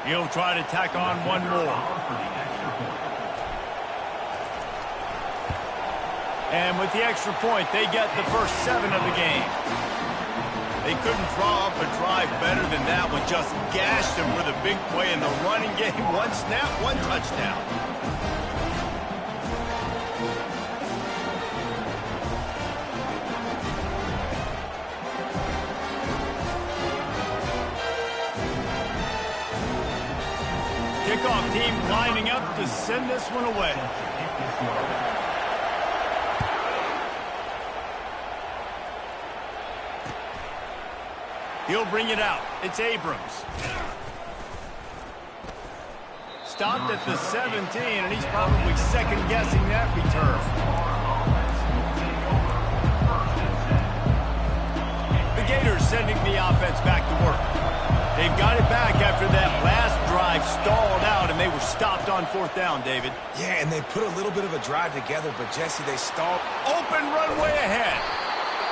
He'll try to tack on one more. And with the extra point, they get the first 7 of the game. They couldn't draw up a drive better than that one. Just gashed them with a big play in the running game. 1 snap, 1 touchdown. Kickoff team lining up to send this one away. He'll bring it out. It's Abrams. Stopped at the 17, and he's probably second-guessing that return. The Gators sending the offense back to work. They've got it back after that last drive stalled out, and they were stopped on 4th down, David. Yeah, and they put a little bit of a drive together, but, Jesse, they stalled. Open runway ahead.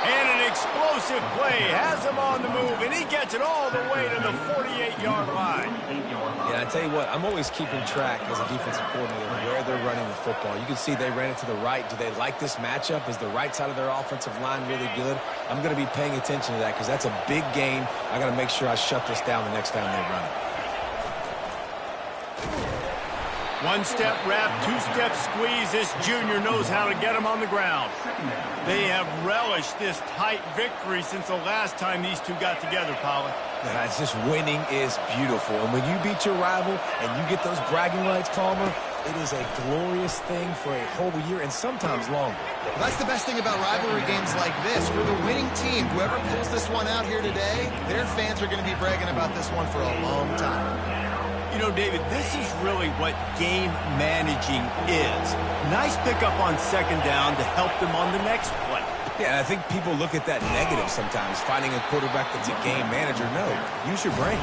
And an explosive play has him on the move, and he gets it all the way to the 48-yard line. Yeah, I tell you what, I'm always keeping track as a defensive coordinator of where they're running the football. You can see they ran it to the right. Do they like this matchup? Is the right side of their offensive line really good? I'm going to be paying attention to that because that's a big game. I got to make sure I shut this down the next time they run it. 1-step wrap, 2-step squeeze. This junior knows how to get him on the ground. They have relished this tight victory since the last time these two got together, Pollard. It's just winning is beautiful. And when you beat your rival and you get those bragging rights, Palmer, it is a glorious thing for a whole year and sometimes longer. Well, that's the best thing about rivalry games like this. For the winning team, whoever pulls this one out here today, their fans are going to be bragging about this one for a long time. You know, David, this is really what game managing is. Nice pickup on 2nd down to help them on the next play. Yeah, and I think people look at that negative sometimes, finding a quarterback that's a game manager. No, use your brain.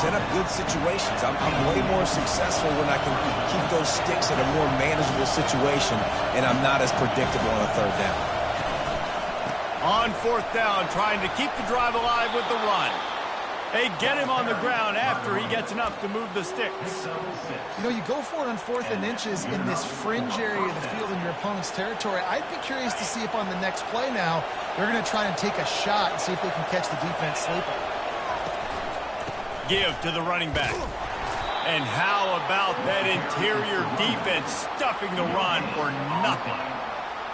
Set up good situations. I'm way more successful when I can keep those sticks in a more manageable situation, and I'm not as predictable on a 3rd down. On 4th down, trying to keep the drive alive with the run. They get him on the ground after he gets enough to move the sticks. You know, you go for it on 4th and inches in this fringe area of the field in your opponent's territory. I'd be curious to see if on the next play now, they're going to try and take a shot and see if they can catch the defense sleeping. Give to the running back. And how about that interior defense stuffing the run for nothing?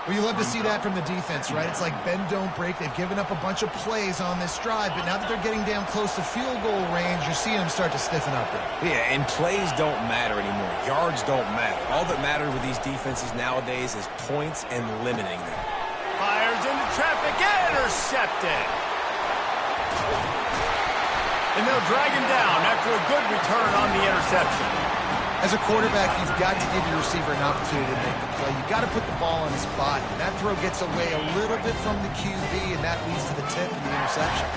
Well, you love to see that from the defense, right? It's like bend, don't break. They've given up a bunch of plays on this drive, but now that they're getting down close to field goal range, you're seeing them start to stiffen up there. Yeah, and plays don't matter anymore. Yards don't matter. All that matters with these defenses nowadays is points and limiting them. Fires into traffic, intercepted. And they'll drag him down after a good return on the interception. As a quarterback, you've got to give your receiver an opportunity to make the play. You've got to put the ball on his body. That throw gets away a little bit from the QB, and that leads to the tip and the interception.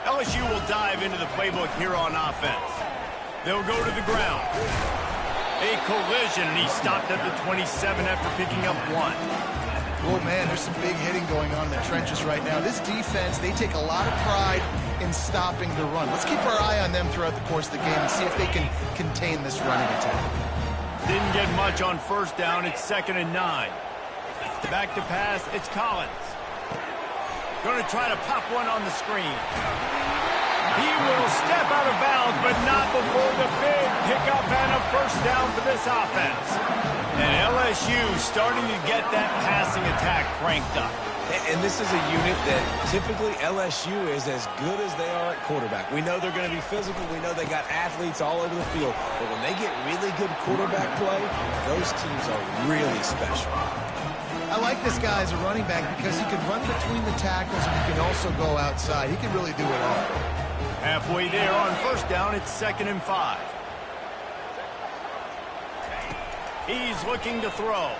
LSU will dive into the playbook here on offense. They'll go to the ground. A collision, and he stopped at the 27 after picking up 1. Oh, man, there's some big hitting going on in the trenches right now. This defense, they take a lot of pride in stopping the run. Let's keep our eye on them throughout the course of the game and see if they can contain this running attack. Didn't get much on 1st down. It's 2nd and 9. Back to pass. It's Collins. Going to try to pop one on the screen. He will step out of bounds, but not before the big pickup and a 1st down for this offense. And LSU starting to get that passing attack cranked up. And this is a unit that typically LSU is as good as they are at quarterback. We know they're going to be physical. We know they got athletes all over the field. But when they get really good quarterback play, those teams are really special. I like this guy as a running back because he can run between the tackles and he can also go outside. He can really do it all. Halfway there on 1st down, it's 2nd and 5. He's looking to throw.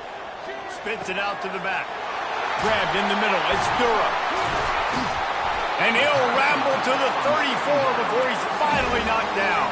Spits it out to the back. Grabbed in the middle. It's Durham. And he'll ramble to the 34 before he's finally knocked down.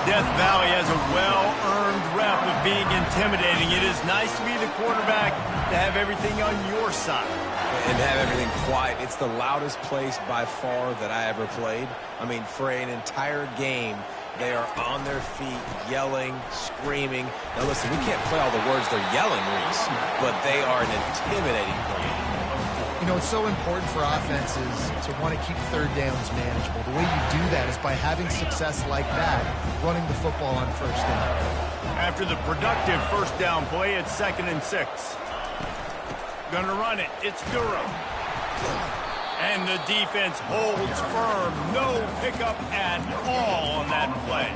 Death Valley has a well-earned rep of being intimidating. It is nice to be the quarterback, to have everything on your side. And to have everything quiet. It's the loudest place by far that I ever played. I mean, for an entire game, They are on their feet, yelling, screaming. Now, listen, we can't play all the words they're yelling, Reese, but they are an intimidating crowd. You know, it's so important for offenses to want to keep third downs manageable. The way you do that is by having success like that, running the football on first down. After the productive first down play, it's 2nd and 6. Gonna run it. It's Durham. And the defense holds firm. No pickup at all on that play.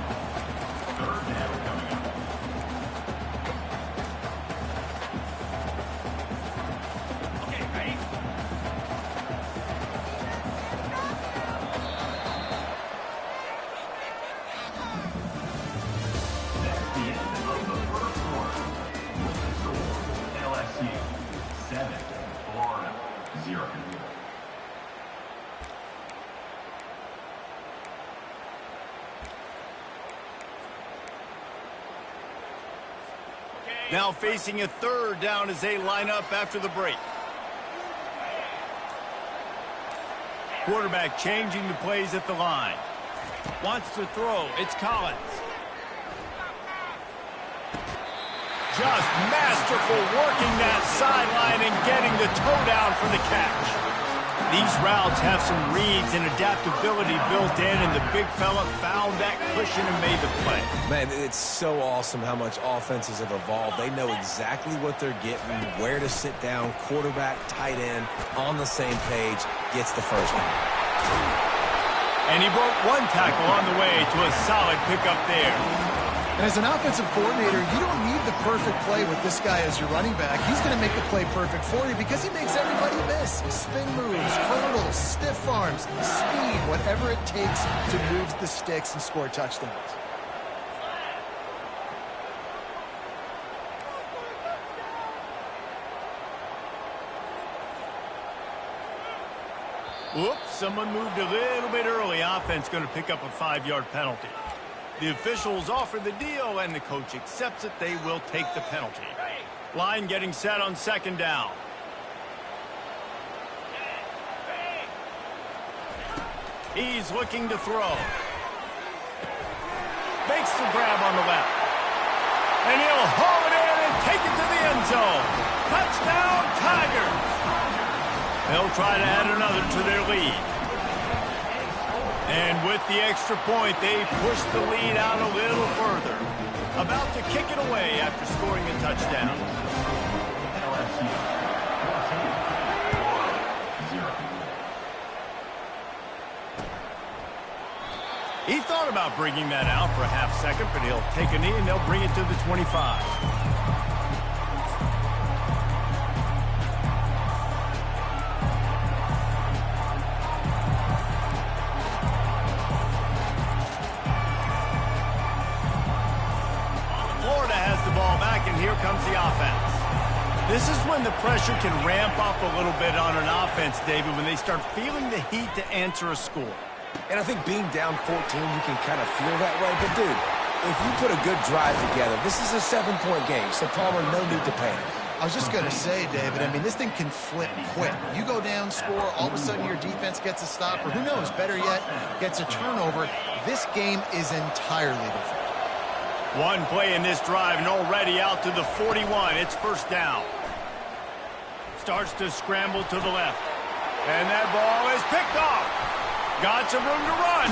Now facing a 3rd down as they line up after the break. Quarterback changing the plays at the line. Wants to throw. It's Collins. Just masterful working that sideline and getting the toe down for the catch. These routes have some reads and adaptability built in, and the big fella found that cushion and made the play. Man, it's so awesome how much offenses have evolved. They know exactly what they're getting, where to sit down, quarterback, tight end, on the same page, gets the first down. And he broke one tackle on the way to a solid pickup there. And as an offensive coordinator, you don't need the perfect play with this guy as your running back. He's going to make the play perfect for you because he makes everybody miss. Spin moves, hurdles, stiff arms, speed, whatever it takes to move the sticks and score touchdowns. Whoops, someone moved a little bit early. Offense going to pick up a 5-yard penalty. The officials offer the deal, and the coach accepts it. They will take the penalty. Line getting set on 2nd down. He's looking to throw. Makes the grab on the left. And he'll haul it in and take it to the end zone. Touchdown, Tigers! They'll try to add another to their lead. And with the extra point, they push the lead out a little further. About to kick it away after scoring a touchdown. He thought about bringing that out for a half second, but he'll take a knee and they'll bring it to the 25. Here comes the offense. This is when the pressure can ramp up a little bit on an offense, David, when they start feeling the heat to answer a score. And I think being down 14, you can kind of feel that way. But, dude, if you put a good drive together, this is a 7-point game, so Palmer, no need to panic. I was just going to say, David, I mean, this thing can flip quick. You go down, score, all of a sudden your defense gets a stop, or who knows, better yet, gets a turnover. This game is entirely different. One play in this drive and already out to the 41. It's 1st down. Starts to scramble to the left. And that ball is picked off. Got some room to run.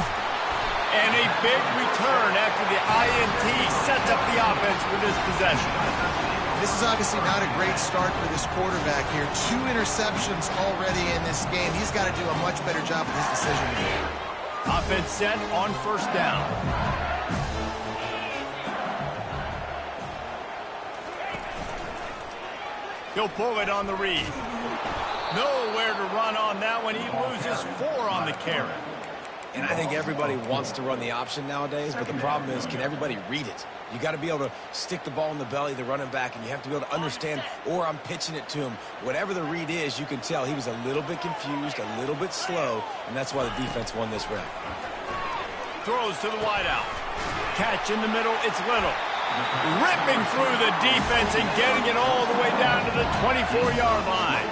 And a big return after the INT sets up the offense for this possession. This is obviously not a great start for this quarterback here. 2 interceptions already in this game. He's got to do a much better job with his decision making. Offense set on 1st down. He'll pull it on the read. Nowhere to run on that one. He loses 4 on the carry. And I think everybody wants to run the option nowadays, but the problem is, can everybody read it? You got to be able to stick the ball in the belly of the running back, and you have to be able to understand, or I'm pitching it to him. Whatever the read is, you can tell he was a little bit confused, a little bit slow, and that's why the defense won this round. Throws to the wideout. Catch in the middle, it's Little. Ripping through the defense and getting it all the way down to the 24-yard line.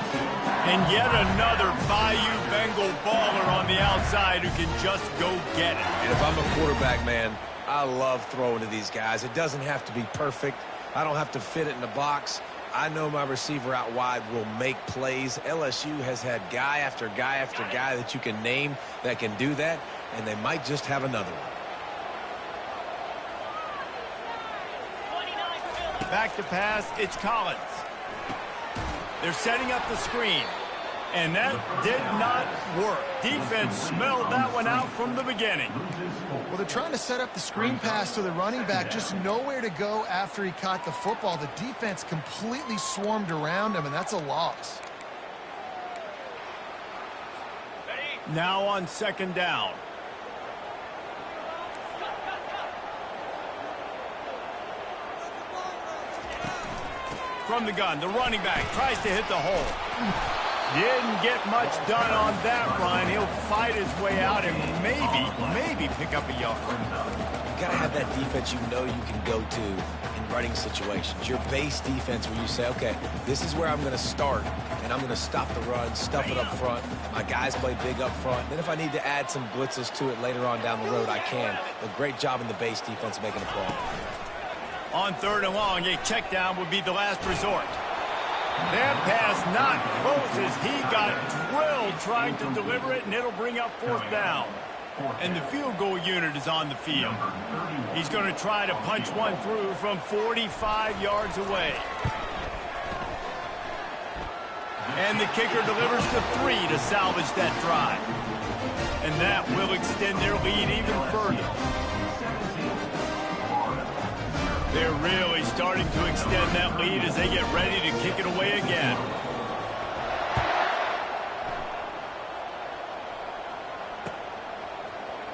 And yet another Bayou Bengal baller on the outside who can just go get it. And if I'm a quarterback, man, I love throwing to these guys. It doesn't have to be perfect. I don't have to fit it in the box. I know my receiver out wide will make plays. LSU has had guy after guy after guy that you can name that can do that, and they might just have another one. Back to pass, it's Collins. They're setting up the screen, and that did not work. Defense smelled that one out from the beginning. Well, they're trying to set up the screen pass to the running back, just nowhere to go after he caught the football. The defense completely swarmed around him, and that's a loss. Now on second down. From the gun, the running back tries to hit the hole. Didn't get much done on that run. He'll fight his way out and maybe pick up a yard. You got to have that defense you know you can go to in running situations. Your base defense where you say, okay, this is where I'm going to start, and I'm going to stop the run, stuff it up front. My guys play big up front. Then if I need to add some blitzes to it later on down the road, I can. But great job in the base defense making a play. On third and long, a check down would be the last resort. That pass not close as he got drilled trying to deliver it, and it'll bring up fourth down. And the field goal unit is on the field. He's going to try to punch one through from 45 yards away. And the kicker delivers the 3 to salvage that drive. And that will extend their lead even further. They're really starting to extend that lead as they get ready to kick it away again.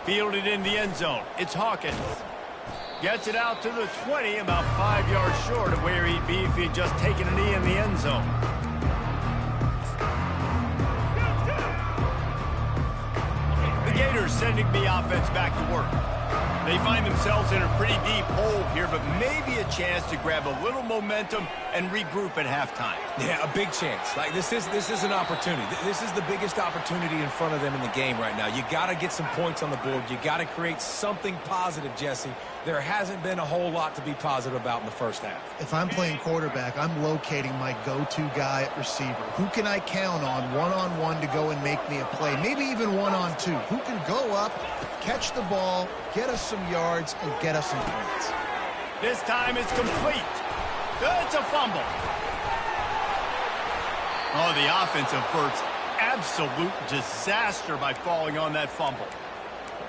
Fielded in the end zone. It's Hawkins. Gets it out to the 20, about 5 yards short of where he'd be if he had just taken a knee in the end zone. The Gators sending the offense back to work. They find themselves in a pretty deep hole here, but maybe a chance to grab a little momentum and regroup at halftime. Yeah, a big chance. Like this is an opportunity. This is the biggest opportunity in front of them in the game right now. You got to get some points on the board. You got to create something positive, Jesse. There hasn't been a whole lot to be positive about in the first half. If I'm playing quarterback, I'm locating my go-to guy at receiver. Who can I count on one-on-one to go and make me a play? Maybe even one-on-two. Who can go up, catch the ball, get us some yards, and get us some points? This time it's complete. It's a fumble. Oh, the offense averts absolute disaster by falling on that fumble.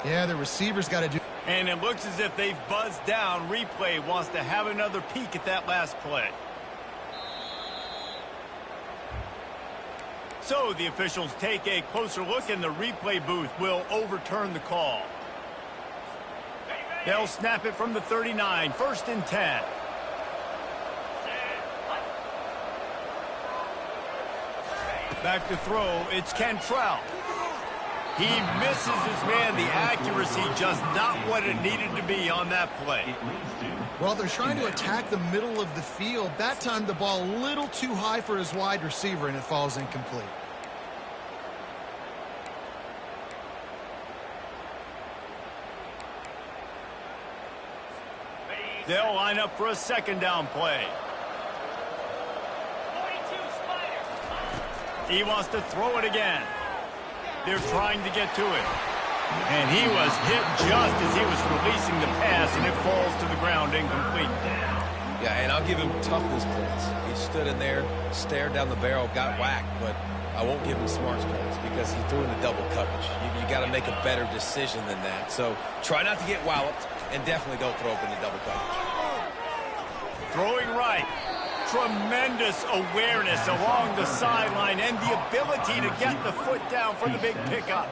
Yeah, the receiver's got to do. And it looks as if they've buzzed down. Replay wants to have another peek at that last play. So the officials take a closer look, and the replay booth will overturn the call. They'll snap it from the 39, 1st and 10. Back to throw, it's Cantrell. He misses his man. The accuracy just not what it needed to be on that play. Well, they're trying to attack the middle of the field. That time the ball a little too high for his wide receiver, and it falls incomplete. They'll line up for a second down play. He wants to throw it again. They're trying to get to it. And he was hit just as he was releasing the pass, and it falls to the ground incomplete. Yeah, and I'll give him toughness points. He stood in there, stared down the barrel, got whacked, but I won't give him smarts points because he threw into double coverage. You got to make a better decision than that. So try not to get walloped, and definitely don't throw up into double coverage. Throwing right. Tremendous awareness along the sideline and the ability to get the foot down for the big pickup.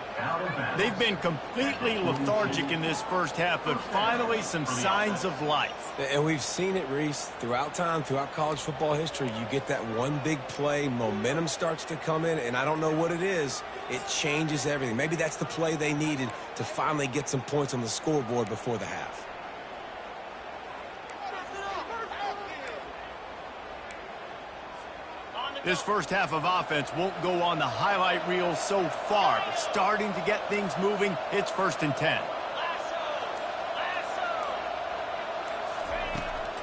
They've been completely lethargic in this first half, but finally some signs of life. And we've seen it, Reese, throughout time, throughout college football history. You get that one big play, momentum starts to come in, and I don't know what it is. It changes everything. Maybe that's the play they needed to finally get some points on the scoreboard before the half. This first half of offense won't go on the highlight reel so far, but starting to get things moving. It's 1st and 10.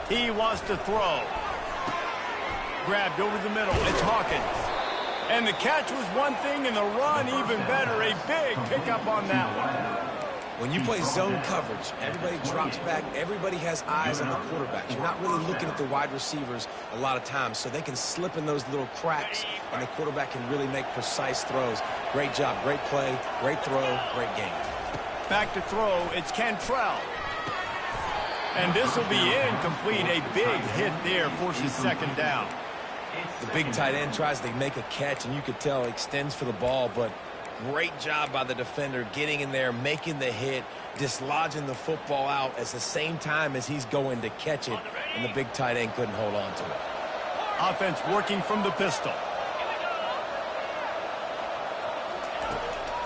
He wants to throw. Grabbed over the middle. It's Hawkins. And the catch was one thing, and the run even better. A big pickup on that one. When you play zone coverage, everybody drops back. Everybody has eyes on the quarterback. You're not really looking at the wide receivers a lot of times, so they can slip in those little cracks, and the quarterback can really make precise throws. Great job, great play, great throw, great game. Back to throw, it's Cantrell. And this will be incomplete. A big hit there forces second down. The big tight end tries to make a catch, and you could tell extends for the ball, but great job by the defender getting in there, making the hit, dislodging the football out at the same time as he's going to catch it, and the big tight end couldn't hold on to it. Offense working from the pistol.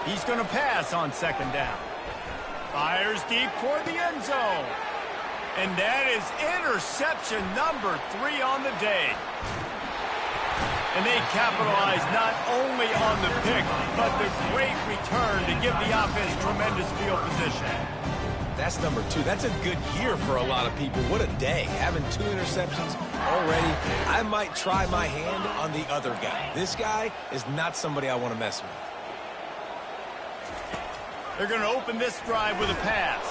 He's going to pass on second down. Fires deep toward the end zone. And that is interception number 3 on the day. And they capitalize not only on the pick, but the great return to give the offense tremendous field position. That's number 2. That's a good year for a lot of people. What a day. Having 2 interceptions already. I might try my hand on the other guy. This guy is not somebody I want to mess with. They're going to open this drive with a pass.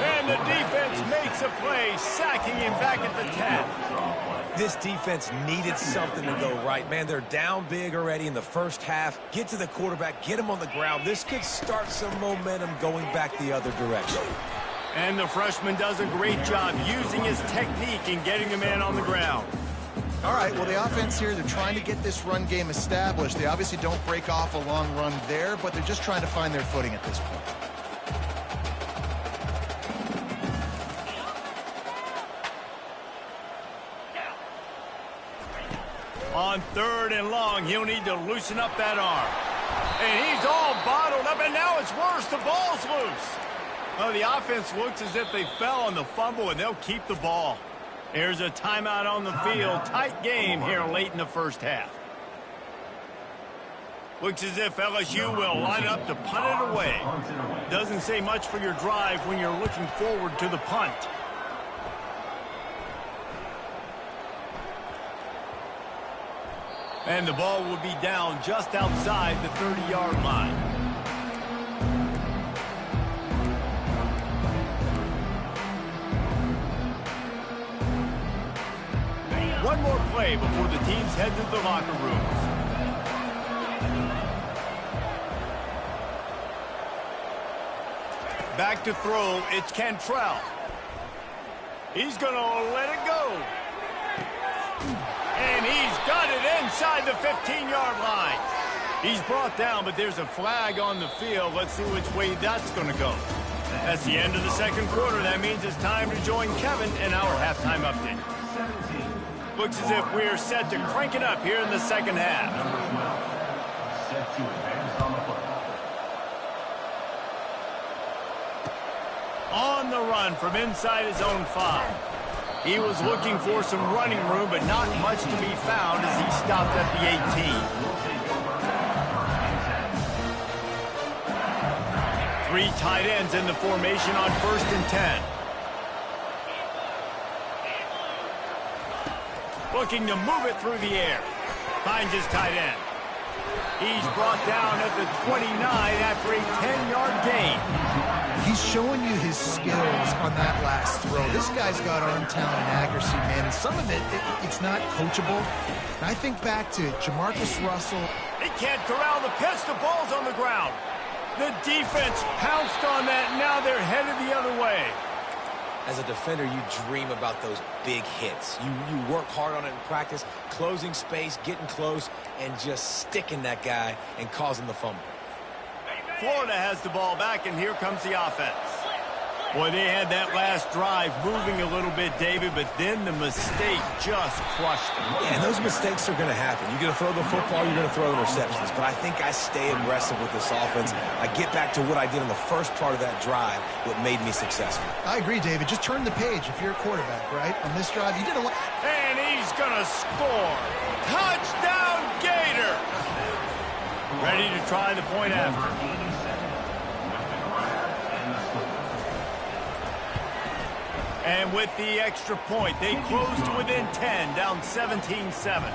And the defense makes a play, sacking him back at the 10. This defense needed something to go right. Man, they're down big already in the first half. Get to the quarterback, get him on the ground. This could start some momentum going back the other direction. And the freshman does a great job using his technique and getting the man on the ground. All right, well, the offense here, they're trying to get this run game established. They obviously don't break off a long run there, but they're just trying to find their footing at this point. On 3rd and long, he'll need to loosen up that arm. And he's all bottled up, and now it's worse. The ball's loose. Oh, the offense looks as if they fell on the fumble, and they'll keep the ball. There's a timeout on the field. Tight game here late in the first half. Looks as if LSU will line up to punt it away. Doesn't say much for your drive when you're looking forward to the punt. And the ball will be down just outside the 30-yard line. One more play before the teams head to the locker rooms. Back to throw, it's Cantrell. He's going to let it go. And he's got it inside the 15-yard line. He's brought down, but there's a flag on the field. Let's see which way that's going to go. That's the end of the second quarter. That means it's time to join Kevin in our halftime update. Looks as if we're set to crank it up here in the second half. On the run from inside his own 5. He was looking for some running room, but not much to be found as he stopped at the 18. 3 tight ends in the formation on 1st and 10. Looking to move it through the air. Finds his tight end. He's brought down at the 29 after a 10-yard gain. He's showing you his skills on that last throw. This guy's got arm talent and accuracy, man, and some of it's not coachable. And I think back to Jamarcus Russell. He can't corral the pitch. The ball's on the ground. The defense pounced on that. Now they're headed the other way. As a defender, you dream about those big hits. You work hard on it in practice, closing space, getting close, and just sticking that guy and causing the fumble. Florida has the ball back, and here comes the offense. Boy, they had that last drive moving a little bit, David, but then the mistake just crushed them. Yeah, and those mistakes are going to happen. You're going to throw the football, you're going to throw interceptions. But I think I stay aggressive with this offense. I get back to what I did in the first part of that drive, what made me successful. I agree, David. Just turn the page if you're a quarterback, right? On this drive, you did a lot. And he's going to score. Touchdown, Gator! Ready to try the point after. And with the extra point, they close to within 10, down 17-7.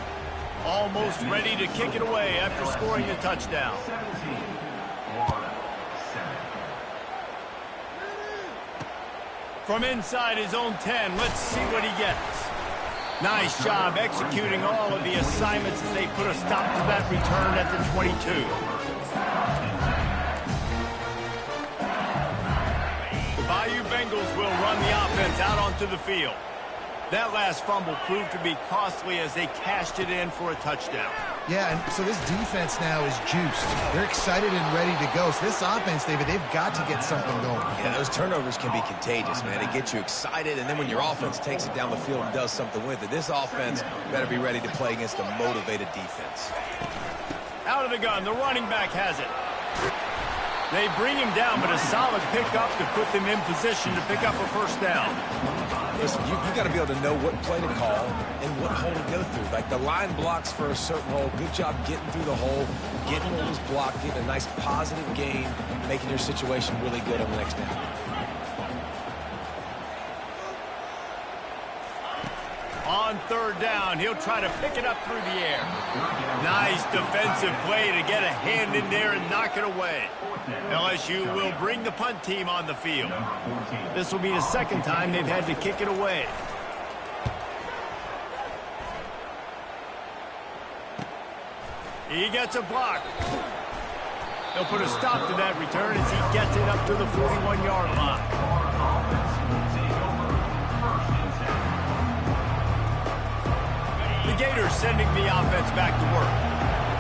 Almost ready to kick it away after scoring the touchdown. From inside his own 10, let's see what he gets. Nice job executing all of the assignments as they put a stop to that return at the 22. The Bayou Bengals will run the offense out onto the field. That last fumble proved to be costly as they cashed it in for a touchdown. Yeah, and so this defense now is juiced. They're excited and ready to go. So this offense, David, they've got to get something going. Yeah, those turnovers can be contagious, man. They get you excited, and then when your offense takes it down the field and does something with it, this offense better be ready to play against a motivated defense. Out of the gun, the running back has it. They bring him down, but a solid pickup to put them in position to pick up a first down. Listen, you got to be able to know what play to call and what hole to go through. Like the line blocks for a certain hole. Good job getting through the hole, getting what was blocked, getting a nice positive gain, making your situation really good on the next down. On third down, he'll try to pick it up through the air. Nice defensive play to get a hand in there and knock it away. LSU will bring the punt team on the field. This will be the second time they've had to kick it away. He gets a block. They'll put a stop to that return as he gets it up to the 41-yard line. The Gators sending the offense back to work.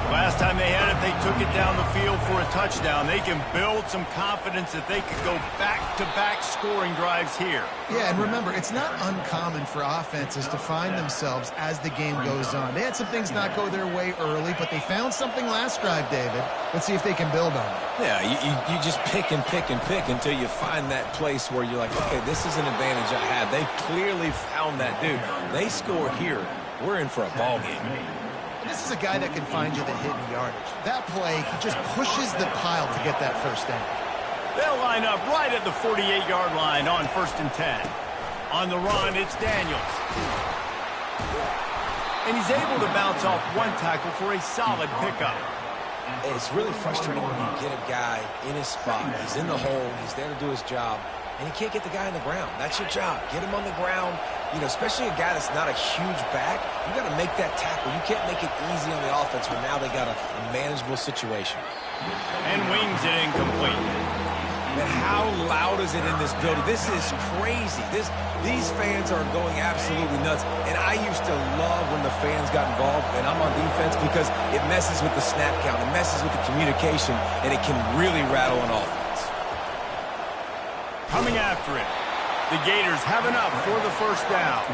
Last time they had it, they took it down the field for a touchdown. They can build some confidence that they could go back-to-back scoring drives here. Yeah, and remember, it's not uncommon for offenses to find themselves as the game goes on. They had some things not go their way early, but they found something last drive, David. Let's see if they can build on it. Yeah, you just pick and pick and pick until you find that place where you're like, okay, this is an advantage I have. They clearly found that dude. They score here. We're in for a ball game. This is a guy that can find you the hidden yardage. That play, he just pushes the pile to get that first down. They'll line up right at the 48-yard line on 1st and 10. On the run, it's Daniels. And he's able to bounce off one tackle for a solid pickup. It's really frustrating when you get a guy in his spot. He's in the hole. He's there to do his job. And you can't get the guy on the ground. That's your job. Get him on the ground. You know, especially a guy that's not a huge back. You got to make that tackle. You can't make it easy on the offense when now they got a manageable situation. And wings it incomplete. Man, how loud is it in this building? This is crazy. These fans are going absolutely nuts. And I used to love when the fans got involved, and I'm on defense, because it messes with the snap count. It messes with the communication, and it can really rattle an offense. Coming after it. The Gators have enough for the first down.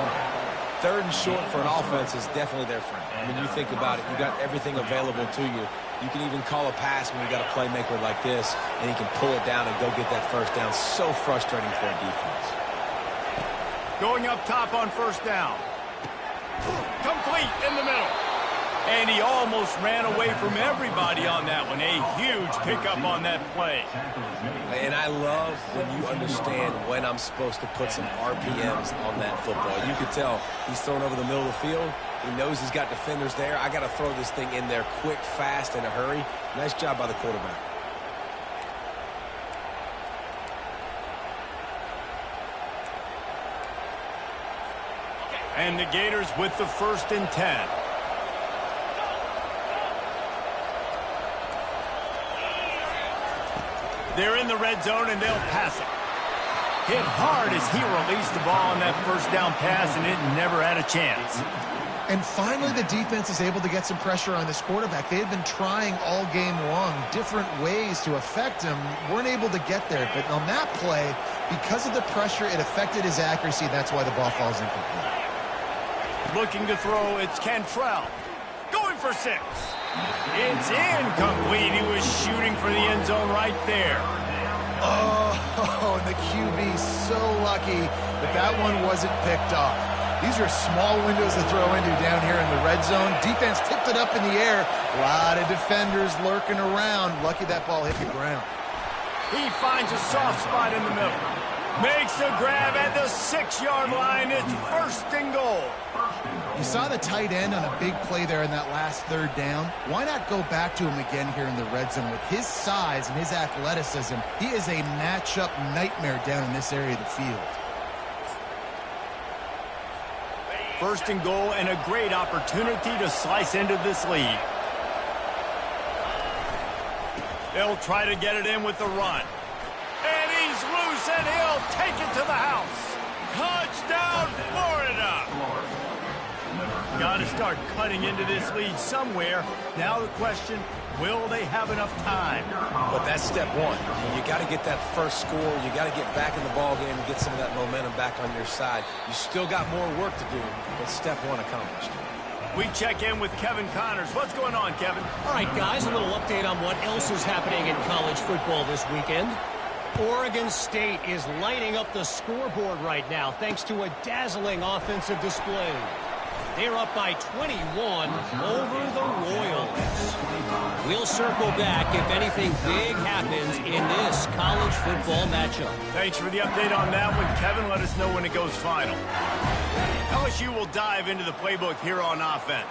3rd and short for an offense is definitely their friend. I mean, you think about it, you got everything available to you. You can even call a pass when you got a playmaker like this, and he can pull it down and go get that first down. So frustrating for a defense. Going up top on 1st down. Complete in the middle. And he almost ran away from everybody on that one. A huge pickup on that play. And I love when you understand when I'm supposed to put some RPMs on that football. You can tell he's thrown over the middle of the field. He knows he's got defenders there. I got to throw this thing in there quick, fast, in a hurry. Nice job by the quarterback. And the Gators with the 1st and 10. They're in the red zone, and they'll pass it. Hit hard as he released the ball on that first down pass, and it never had a chance. And finally, the defense is able to get some pressure on this quarterback. They had been trying all game long different ways to affect him. Weren't able to get there. But on that play, because of the pressure, it affected his accuracy. That's why the ball falls incomplete. Looking to throw, it's Cantrell. Going for 6. It's incomplete. He was shooting for the end zone right there. Oh, and the QB so lucky that that one wasn't picked off. These are small windows to throw into down here in the red zone. Defense tipped it up in the air. A lot of defenders lurking around. Lucky that ball hit the ground. He finds a soft spot in the middle. Makes a grab at the 6 6-yard line. It's 1st and goal. You saw the tight end on a big play there in that last 3rd down. Why not go back to him again here in the red zone? With his size and his athleticism, he is a matchup nightmare down in this area of the field. 1st and goal, and a great opportunity to slice into this lead. They'll try to get it in with the run. And he's loose, and he'll take it to the house. Touchdown, Florida! Got to start cutting into this lead somewhere. Now the question, will they have enough time? But that's step one. You got to get that first score. You got to get back in the ball game and get some of that momentum back on your side. You still got more work to do, but step one accomplished. We check in with Kevin Connors. What's going on, Kevin? All right, guys, a little update on what else is happening in college football this weekend. Oregon State is lighting up the scoreboard right now thanks to a dazzling offensive display. They're up by 21 over the Royals. We'll circle back if anything big happens in this college football matchup. Thanks for the update on that one, Kevin. Let us know when it goes final. LSU will dive into the playbook here on offense.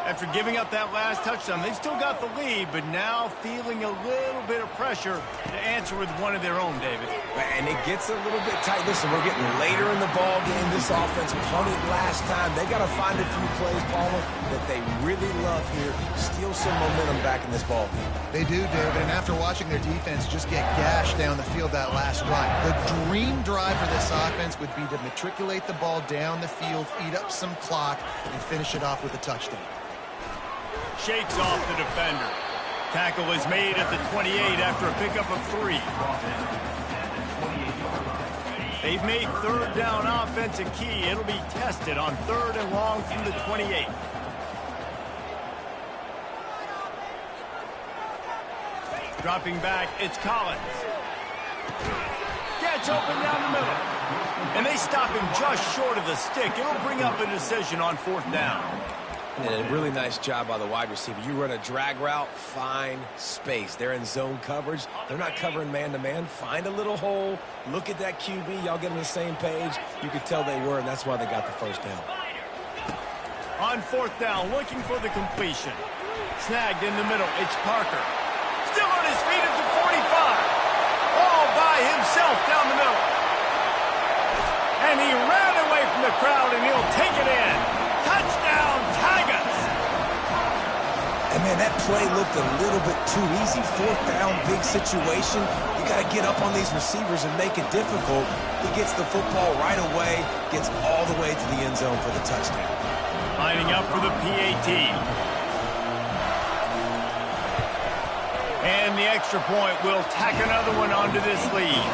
After giving up that last touchdown, they've still got the lead, but now feeling a little bit of pressure to answer with one of their own, David. And it gets a little bit tight. Listen, we're getting later in the ball game. This offense punted last time. They got to find a few plays, Palmer, that they really love here. Steal some momentum back in this ball game. They do, David, and after watching their defense just get gashed down the field that last drive, the dream drive for this offense would be to matriculate the ball down the field, eat up some clock, and finish it off with a touchdown. Shakes off the defender. Tackle is made at the 28 after a pickup of 3. They've made 3rd down offense a key. It'll be tested on 3rd and long from the 28. Dropping back, it's Collins. Gets open down the middle. And they stop him just short of the stick. It'll bring up a decision on 4th down. And a really nice job by the wide receiver. You run a drag route, find space. They're in zone coverage. They're not covering man-to-man. Find a little hole. Look at that QB. Y'all get on the same page. You could tell they were, and that's why they got the 1st down. On 4th down, looking for the completion. Snagged in the middle. It's Parker. Still on his feet at the 45. All by himself down the middle. And he ran away from the crowd, and he'll take it in. Touchdown, Tigers! And, man, that play looked a little bit too easy. 4th down, big situation. You got to get up on these receivers and make it difficult. He gets the football right away, gets all the way to the end zone for the touchdown. Lining up for the PAT. And the extra point will tack another one onto this lead.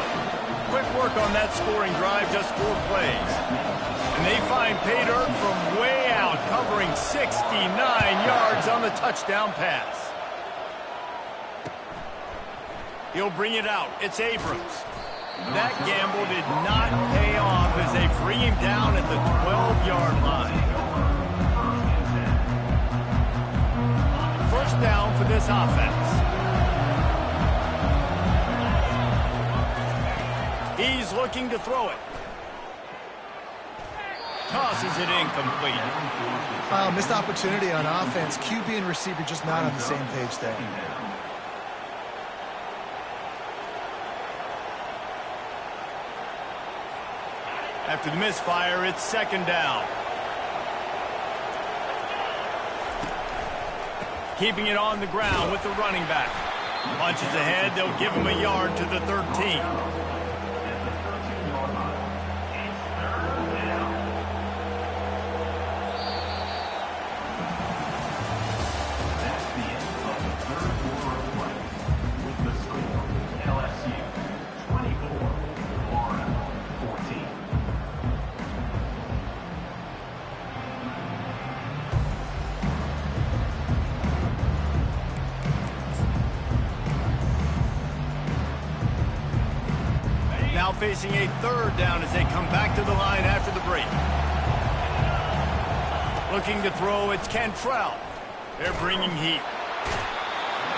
Quick work on that scoring drive, just 4 plays. And they find pay dirt from way out, covering 69 yards on the touchdown pass. He'll bring it out. It's Abrams. That gamble did not pay off as they bring him down at the 12-yard line. 1st down for this offense. He's looking to throw it. Tosses it incomplete. Missed opportunity on offense. QB and receiver just not on the same page there. After the misfire, it's 2nd down. Keeping it on the ground with the running back. Punches ahead, they'll give him a yard to the 13. Now facing a 3rd down as they come back to the line after the break. Looking to throw, it's Cantrell. They're bringing heat.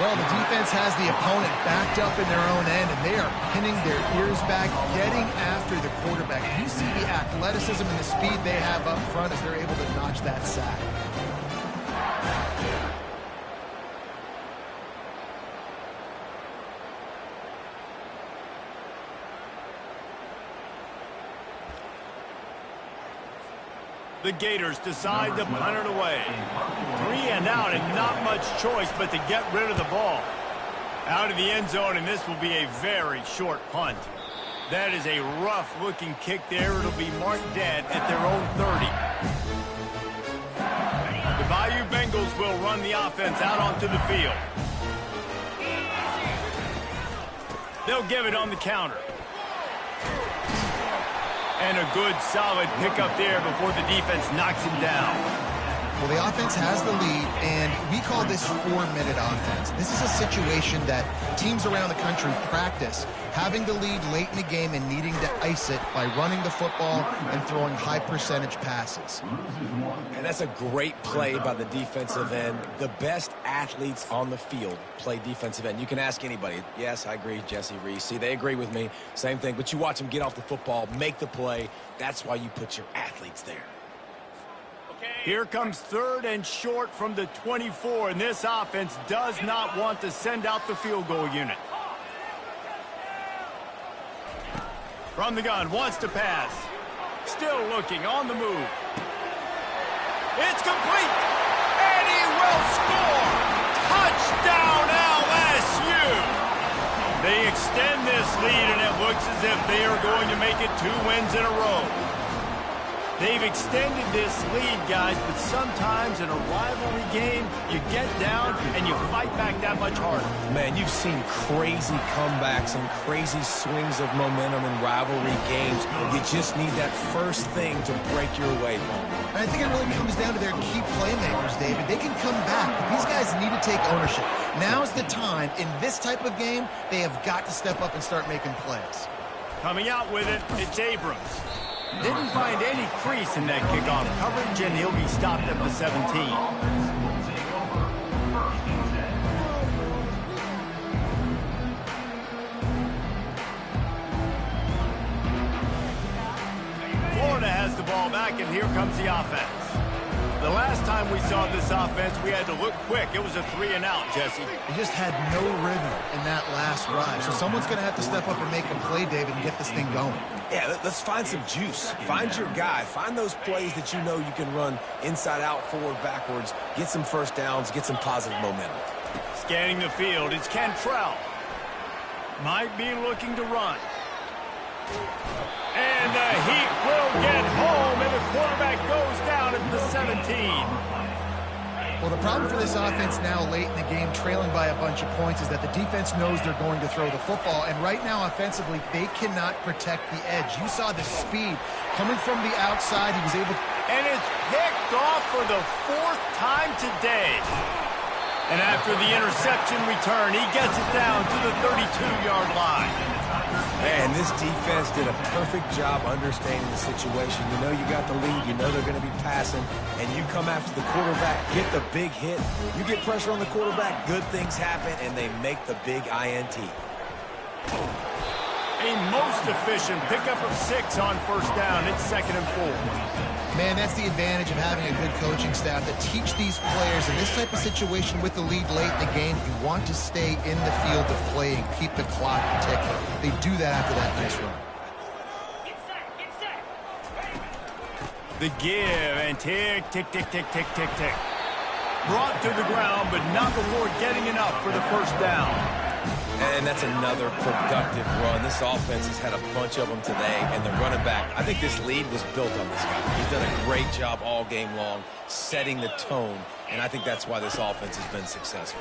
Well, the defense has the opponent backed up in their own end, and they are pinning their ears back, getting after the quarterback. You see the athleticism and the speed they have up front as they're able to notch that sack. The Gators decide to punt it away. 3 and out and not much choice but to get rid of the ball. Out of the end zone, and this will be a very short punt. That is a rough-looking kick there. It'll be marked dead at their own 30. The Bayou Bengals will run the offense out onto the field. They'll give it on the counter. And a good, solid pickup there before the defense knocks him down. Well, the offense has the lead, and we call this 4-minute offense. This is a situation that teams around the country practice, having the lead late in the game and needing to ice it by running the football and throwing high-percentage passes. And that's a great play by the defensive end. The best athletes on the field play defensive end. You can ask anybody. Yes, I agree, Jesse Reese. See, they agree with me. Same thing. But you watch them get off the football, make the play. That's why you put your athletes there. Here comes 3rd and short from the 24, and this offense does not want to send out the field goal unit. From the gun, wants to pass. Still looking, on the move. It's complete, and he will score! Touchdown LSU! They extend this lead, and it looks as if they are going to make it 2 wins in a row. They've extended this lead, guys, but sometimes in a rivalry game, you get down and you fight back that much harder. Man, you've seen crazy comebacks and crazy swings of momentum in rivalry games. You just need that first thing to break your way, Paul. And I think it really comes down to their key playmakers, David. They can come back, but these guys need to take ownership. Now's the time. In this type of game, they have got to step up and start making plays. Coming out with it, it's Abrams. Didn't find any crease in that kickoff coverage, and he'll be stopped at the 17. Florida has the ball back, and here comes the offense. The last time we saw this offense, we had to look quick. It was a 3 and out, Jesse. They just had no rhythm in that last drive. So someone's going to have to step up and make a play, David, and get this thing going. Yeah, let's find some juice. Find your guy. Find those plays that you know you can run inside out, forward, backwards. Get some first downs. Get some positive momentum. Scanning the field, it's Cantrell. Might be looking to run. And the Heat will get home, and the quarterback goes down at the 17. Well, the problem for this offense now late in the game, trailing by a bunch of points, is that the defense knows they're going to throw the football. And right now, offensively, they cannot protect the edge. You saw the speed coming from the outside. He was able to... And it's picked off for the 4th time today. And after the interception return, he gets it down to the 32-yard line. Man, this defense did a perfect job understanding the situation. You know you got the lead. You know they're going to be passing. And you come after the quarterback, get the big hit. You get pressure on the quarterback, good things happen, and they make the big INT. A most efficient pickup of 6 on 1st down. It's 2nd and 4. Man, that's the advantage of having a good coaching staff that teach these players in this type of situation with the lead late in the game. You want to stay in the field of play and keep the clock ticking. They do that after that nice run. The give and tick, tick, tick, tick, tick, tick, tick. Brought to the ground, but not before getting enough for the 1st down. And that's another productive run. This offense has had a bunch of them today, and the running back, I think this lead was built on this guy. He's done a great job all game long, setting the tone, and I think that's why this offense has been successful.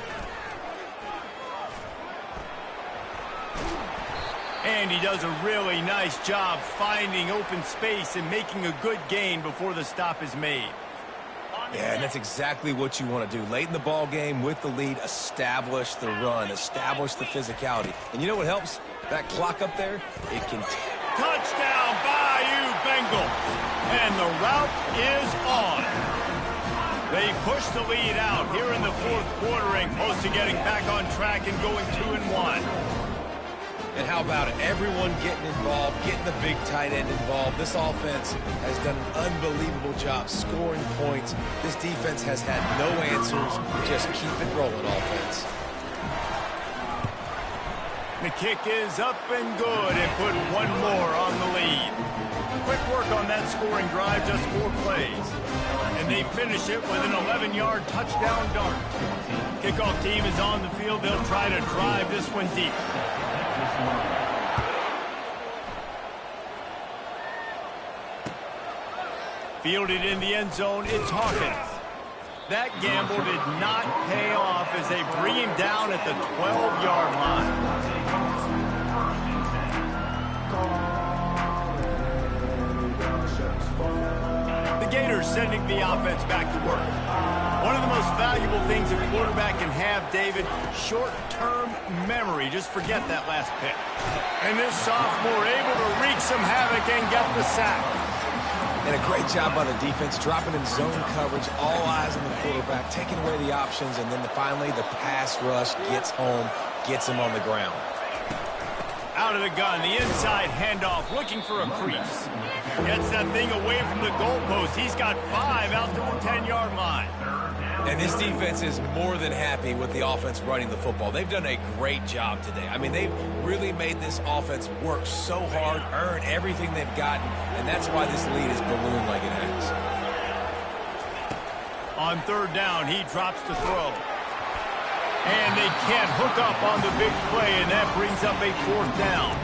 And he does a really nice job finding open space and making a good gain before the stop is made. Yeah, and that's exactly what you want to do. Late in the ball game with the lead, establish the run, establish the physicality. And you know what helps? That clock up there, it can... Touchdown, Bayou Bengals. And the route is on. They push the lead out here in the 4th quarter and close to getting back on track and going 2-1. And how about it? Everyone getting involved, getting the big tight end involved. This offense has done an unbelievable job scoring points. This defense has had no answers. Just keep it rolling, offense. The kick is up and good and put one more on the lead. Quick work on that scoring drive, just 4 plays. And they finish it with an 11-yard touchdown dart. Kickoff team is on the field. They'll try to drive this one deep. Fielded in the end zone, it's Hawkins. That gamble did not pay off as they bring him down at the 12-yard line. The Gators sending the offense back to work. One of the most valuable things a quarterback can have, David, short-term memory. Just forget that last pick. And this sophomore able to wreak some havoc and get the sack. And a great job by the defense, dropping in zone coverage, all eyes on the quarterback, taking away the options, and then finally the pass rush gets home, gets him on the ground. Out of the gun, the inside handoff, looking for a crease. Gets that thing away from the goalpost. He's got 5 out to the 10-yard line. And this defense is more than happy with the offense running the football. They've done a great job today. I mean, they've really made this offense work so hard, earn everything they've gotten, and that's why this lead is ballooned like it has. On 3rd down, he drops the throw. And they can't hook up on the big play, and that brings up a 4th down.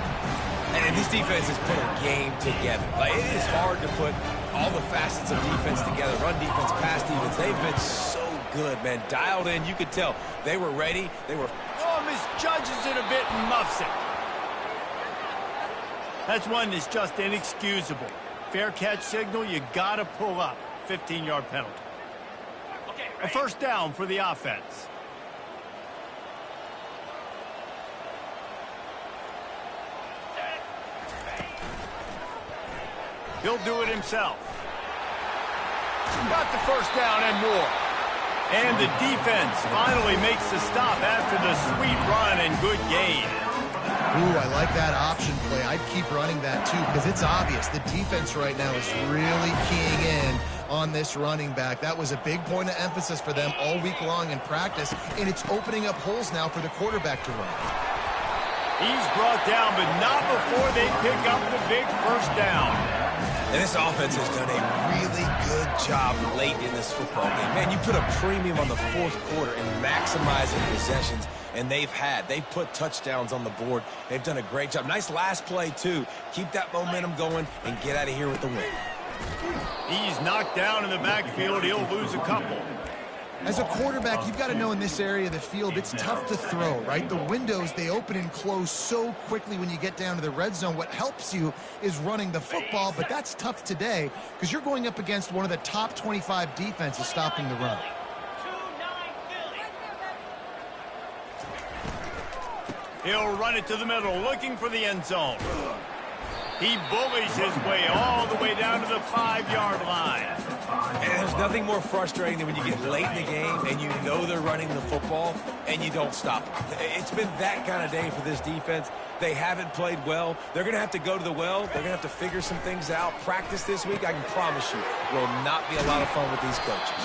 And this defense has put a game together. Like, it is hard to put all the facets of defense together, run defense, pass defense. They've been so good, man. Dialed in, you could tell. They were ready. They were... Oh, misjudges it a bit and muffs it. That's one that's just inexcusable. Fair catch signal, you got to pull up. 15-yard penalty. A 1st down for the offense. He'll do it himself. Got the 1st down and more. And the defense finally makes the stop after the sweet run and good gain. Ooh, I like that option play. I'd keep running that too because it's obvious. The defense right now is really keying in on this running back. That was a big point of emphasis for them all week long in practice, and it's opening up holes now for the quarterback to run. He's brought down, but not before they pick up the big 1st down. And this offense has done a really good job late in this football game. Man, you put a premium on the 4th quarter and maximizing possessions, and they've put touchdowns on the board. They've done a great job. Nice last play, too. Keep that momentum going and get out of here with the win. He's knocked down in the backfield. He'll lose a couple. As a quarterback, you've got to know in this area of the field, it's tough to throw, right? The windows, they open and close so quickly when you get down to the red zone. What helps you is running the football, but that's tough today because you're going up against one of the top 25 defenses stopping the run. He'll run it to the middle, looking for the end zone. He bullies his way all the way down to the 5-yard line. And there's nothing more frustrating than when you get late in the game and you know they're running the football and you don't stop them. It's been that kind of day for this defense. They haven't played well. They're going to have to go to the well. They're going to have to figure some things out. Practice this week, I can promise you, will not be a lot of fun with these coaches.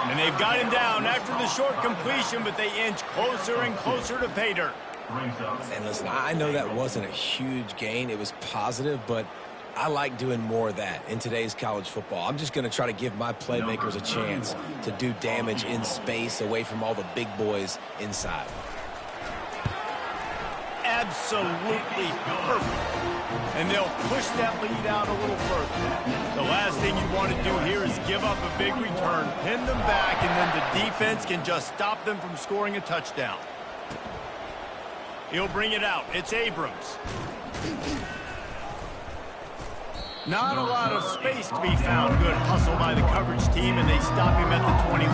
And they've got him down after the short completion, but they inch closer and closer to pay dirt. And listen, I know that wasn't a huge gain. It was positive, but I like doing more of that in today's college football. I'm just going to try to give my playmakers a chance to do damage in space away from all the big boys inside. Absolutely perfect. And they'll push that lead out a little further. The last thing you want to do here is give up a big return, pin them back, and then the defense can just stop them from scoring a touchdown. He'll bring it out. It's Abrams. Not a lot of space to be found. Good hustle by the coverage team, and they stop him at the 21.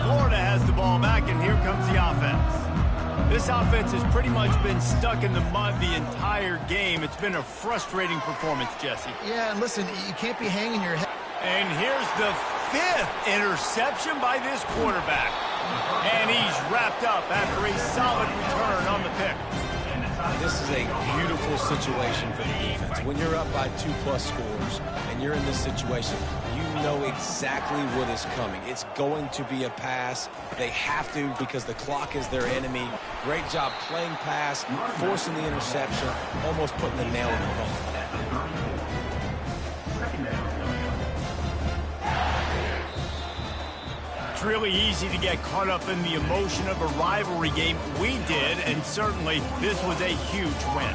Florida has the ball back, and here comes the offense. This offense has pretty much been stuck in the mud the entire game. It's been a frustrating performance, Jesse. Yeah, and listen, you can't be hanging your head. And here's the 5th interception by this quarterback. And he's wrapped up after a solid return on the pick. This is a beautiful situation for the defense. When you're up by 2+ scores and you're in this situation, you know exactly what is coming. It's going to be a pass. They have to because the clock is their enemy. Great job playing pass, forcing the interception, almost putting the nail in the coffin. It's really easy to get caught up in the emotion of a rivalry game. We did, and certainly this was a huge win.